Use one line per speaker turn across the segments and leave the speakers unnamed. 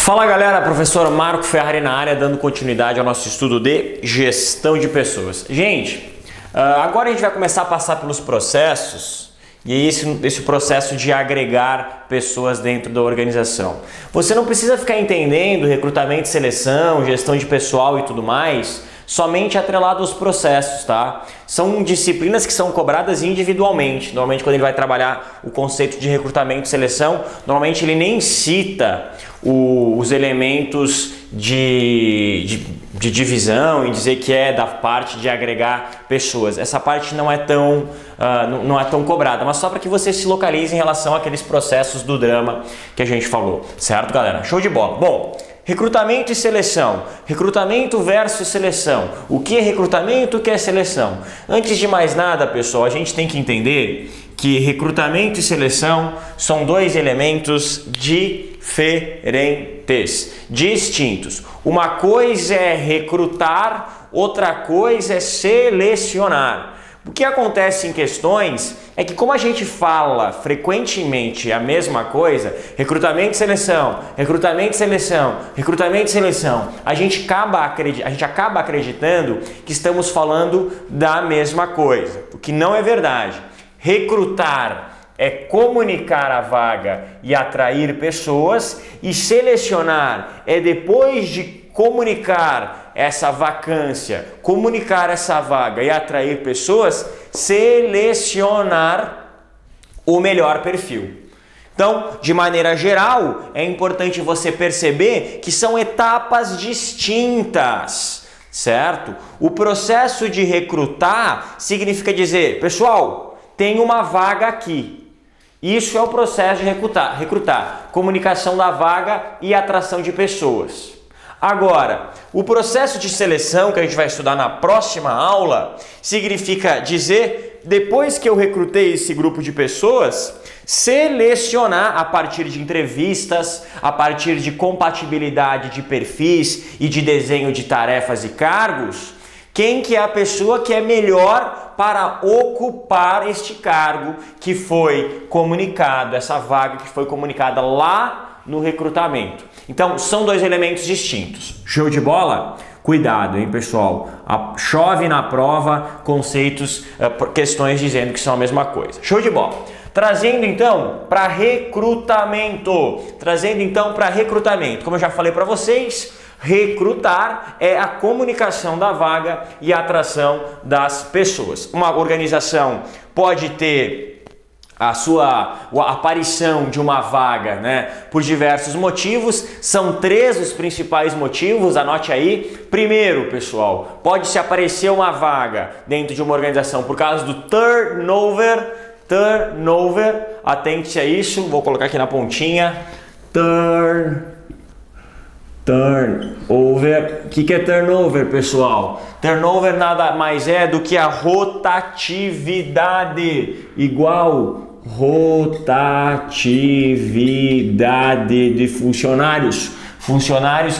Fala galera, professor Marco Ferrari na área, dando continuidade ao nosso estudo de gestão de pessoas. Gente, agora a gente vai começar a passar pelos processos e esse processo de agregar pessoas dentro da organização. Você não precisa ficar entendendo recrutamento e seleção, gestão de pessoal e tudo mais, somente atrelado aos processos, tá? São disciplinas que são cobradas individualmente. Normalmente quando ele vai trabalhar o conceito de recrutamento e seleção, normalmente ele nem cita os elementos de divisão e dizer que é da parte de agregar pessoas. Essa parte não é tão cobrada, mas só para que você se localize em relação àqueles processos do drama que a gente falou, certo, galera? Show de bola! Bom, recrutamento e seleção. Recrutamento versus seleção. O que é recrutamento, o que é seleção? Antes de mais nada, pessoal, a gente tem que entender que recrutamento e seleção são dois elementos diferentes, distintos. Uma coisa é recrutar, outra coisa é selecionar. O que acontece em questões é que, como a gente fala frequentemente a mesma coisa, recrutamento e seleção, recrutamento e seleção, recrutamento e seleção, a gente acaba acreditando que estamos falando da mesma coisa, o que não é verdade. Recrutar é comunicar a vaga e atrair pessoas, e selecionar é, depois de comunicar essa vacância, comunicar essa vaga e atrair pessoas, selecionar o melhor perfil. Então, de maneira geral, é importante você perceber que são etapas distintas, certo? O processo de recrutar significa dizer, pessoal, tem uma vaga aqui. Isso é o processo de recrutar, comunicação da vaga e atração de pessoas. Agora, o processo de seleção que a gente vai estudar na próxima aula significa dizer, depois que eu recrutei esse grupo de pessoas, selecionar a partir de entrevistas, a partir de compatibilidade de perfis e de desenho de tarefas e cargos, quem que é a pessoa que é melhor para ocupar este cargo que foi comunicado, essa vaga que foi comunicada lá no recrutamento. Então, são dois elementos distintos. Show de bola? Cuidado, hein, pessoal? Chove na prova conceitos, questões dizendo que são a mesma coisa. Show de bola. Trazendo então para recrutamento. Como eu já falei para vocês, recrutar é a comunicação da vaga e a atração das pessoas. Uma organização pode ter a aparição de uma vaga, né, por diversos motivos. São 3 os principais motivos, anote aí. Primeiro, pessoal, pode se aparecer uma vaga dentro de uma organização por causa do turnover, atente a isso, vou colocar aqui na pontinha, turnover. O que é turnover, pessoal? Turnover nada mais é do que a rotatividade, igual rotatividade de funcionários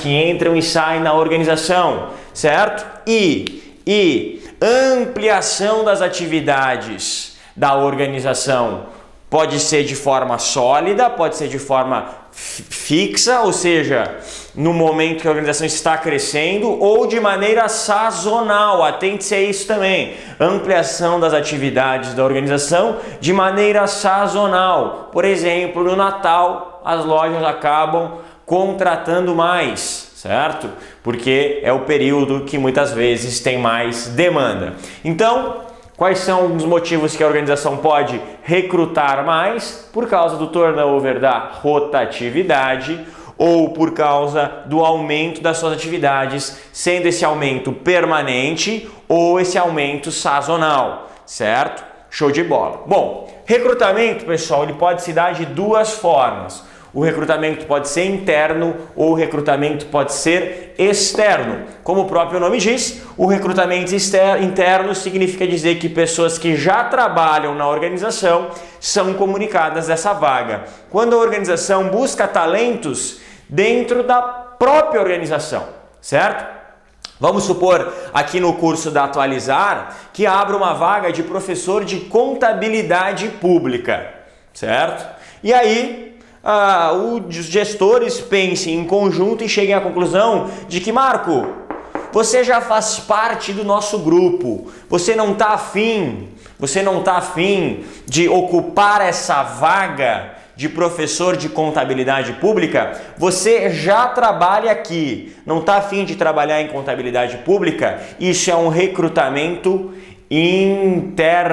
que entram e saem na organização, certo? E ampliação das atividades da organização pode ser de forma sólida, pode ser de forma fixa, ou seja, no momento que a organização está crescendo, ou de maneira sazonal. Atente-se a isso também. Ampliação das atividades da organização de maneira sazonal. Por exemplo, no Natal, as lojas acabam contratando mais, certo? Porque é o período que muitas vezes tem mais demanda. Então, quais são os motivos que a organização pode recrutar mais? Por causa do turnover, da rotatividade, ou por causa do aumento das suas atividades, sendo esse aumento permanente ou esse aumento sazonal, certo? Show de bola. Bom, recrutamento, pessoal, ele pode se dar de 2 formas. O recrutamento pode ser interno ou o recrutamento pode ser externo. Como o próprio nome diz, o recrutamento interno significa dizer que pessoas que já trabalham na organização são comunicadas dessa vaga. Quando a organização busca talentos dentro da própria organização, certo? Vamos supor aqui no curso da Atualizar que abra uma vaga de professor de contabilidade pública, certo? E aí os gestores pensem em conjunto e cheguem à conclusão de que, Marco, você já faz parte do nosso grupo, você não está afim de ocupar essa vaga de professor de contabilidade pública, você já trabalha aqui, não está afim de trabalhar em contabilidade pública, isso é um recrutamento interno,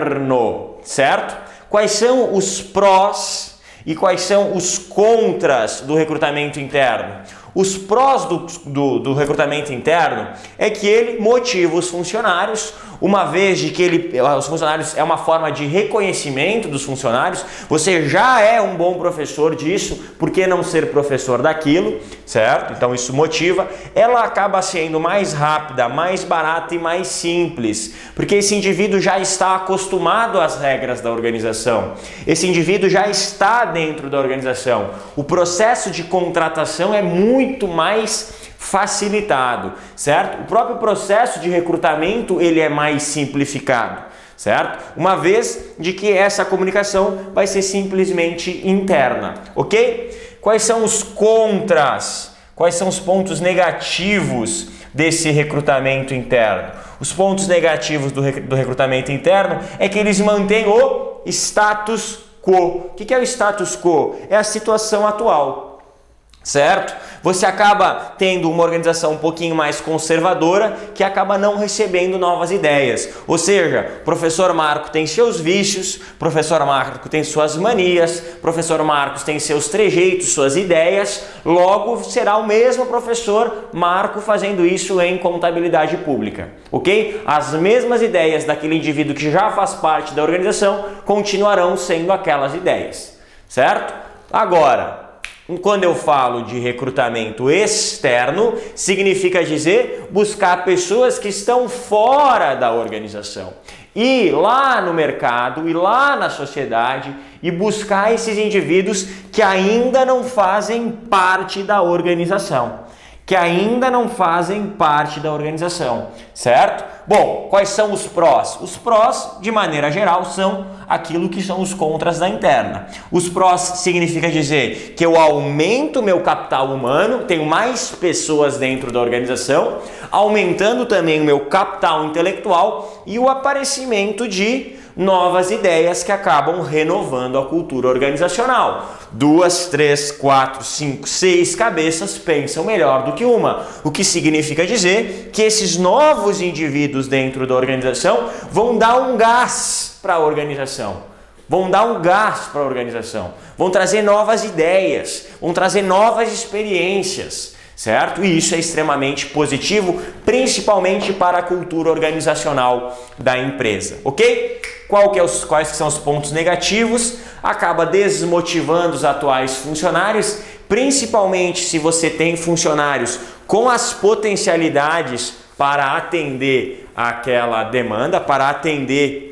certo? Quais são os prós e quais são os contras do recrutamento interno? Os prós do recrutamento interno é que ele motiva os funcionários, uma vez de que os funcionários é uma forma de reconhecimento dos funcionários. Você já é um bom professor disso, por que não ser professor daquilo, certo? Então isso motiva. Ela acaba sendo mais rápida, mais barata e mais simples, porque esse indivíduo já está acostumado às regras da organização. Esse indivíduo já está dentro da organização. O processo de contratação é muito mais facilitado, certo? O próprio processo de recrutamento ele é mais simplificado, certo? Uma vez de que essa comunicação vai ser simplesmente interna, ok? Quais são os contras? Quais são os pontos negativos desse recrutamento interno? Os pontos negativos do recrutamento interno é que eles mantêm o status quo. O que é o status quo? É a situação atual, certo? Você acaba tendo uma organização um pouquinho mais conservadora que acaba não recebendo novas ideias. Ou seja, professor Marco tem seus vícios, professor Marco tem suas manias, professor Marcos tem seus trejeitos, suas ideias, logo será o mesmo professor Marco fazendo isso em contabilidade pública, ok? As mesmas ideias daquele indivíduo que já faz parte da organização continuarão sendo aquelas ideias, certo? Agora, quando eu falo de recrutamento externo, significa dizer buscar pessoas que estão fora da organização. Ir lá no mercado, ir lá na sociedade e buscar esses indivíduos que ainda não fazem parte da organização. Certo? Bom, quais são os prós? Os prós, de maneira geral, são aquilo que são os contras da interna. Os prós significa dizer que eu aumento meu capital humano, tenho mais pessoas dentro da organização, aumentando também o meu capital intelectual e o aparecimento de novas ideias que acabam renovando a cultura organizacional. 2, 3, 4, 5, 6 cabeças pensam melhor do que uma, o que significa dizer que esses novos indivíduos dentro da organização vão dar um gás para a organização. Vão trazer novas ideias, vão trazer novas experiências, certo? E isso é extremamente positivo, principalmente para a cultura organizacional da empresa, ok? Quais são os pontos negativos? Acaba desmotivando os atuais funcionários, principalmente se você tem funcionários com as potencialidades para atender aquela demanda, para atender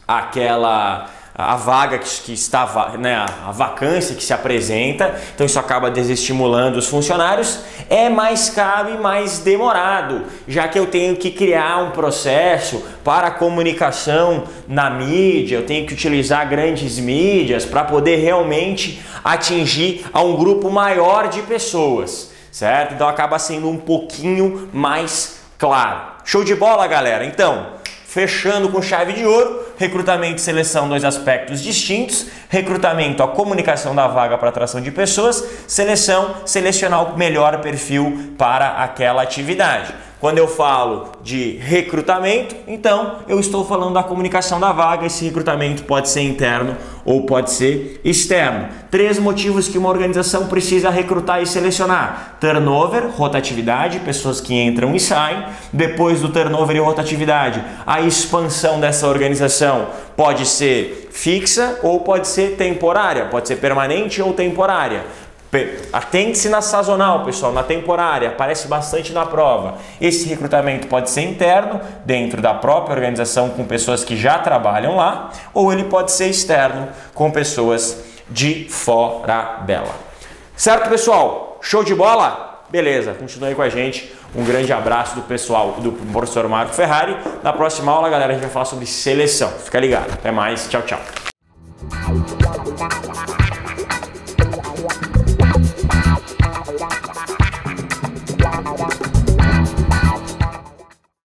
a vaga que está, né, a vacância que se apresenta. Então isso acaba desestimulando os funcionários. É mais caro e mais demorado, já que eu tenho que criar um processo para comunicação na mídia, eu tenho que utilizar grandes mídias para poder realmente atingir a um grupo maior de pessoas, certo? Então acaba sendo um pouquinho mais claro. Show de bola, galera? Então, fechando com chave de ouro, recrutamento e seleção, dois aspectos distintos. Recrutamento, a comunicação da vaga para atração de pessoas. Seleção, selecionar o melhor perfil para aquela atividade. Quando eu falo de recrutamento, então eu estou falando da comunicação da vaga. Esse recrutamento pode ser interno ou pode ser externo. 3 motivos que uma organização precisa recrutar e selecionar: turnover, rotatividade, pessoas que entram e saem. Depois do turnover e rotatividade, a expansão dessa organização pode ser fixa ou pode ser temporária, pode ser permanente ou temporária. Atente-se na sazonal, pessoal, na temporária, aparece bastante na prova. Esse recrutamento pode ser interno, dentro da própria organização, com pessoas que já trabalham lá, ou ele pode ser externo, com pessoas de fora dela. Certo, pessoal? Show de bola? Beleza, continue aí com a gente. Um grande abraço do pessoal do professor Marco Ferrari. Na próxima aula, galera, a gente vai falar sobre seleção. Fica ligado. Até mais. Tchau, tchau.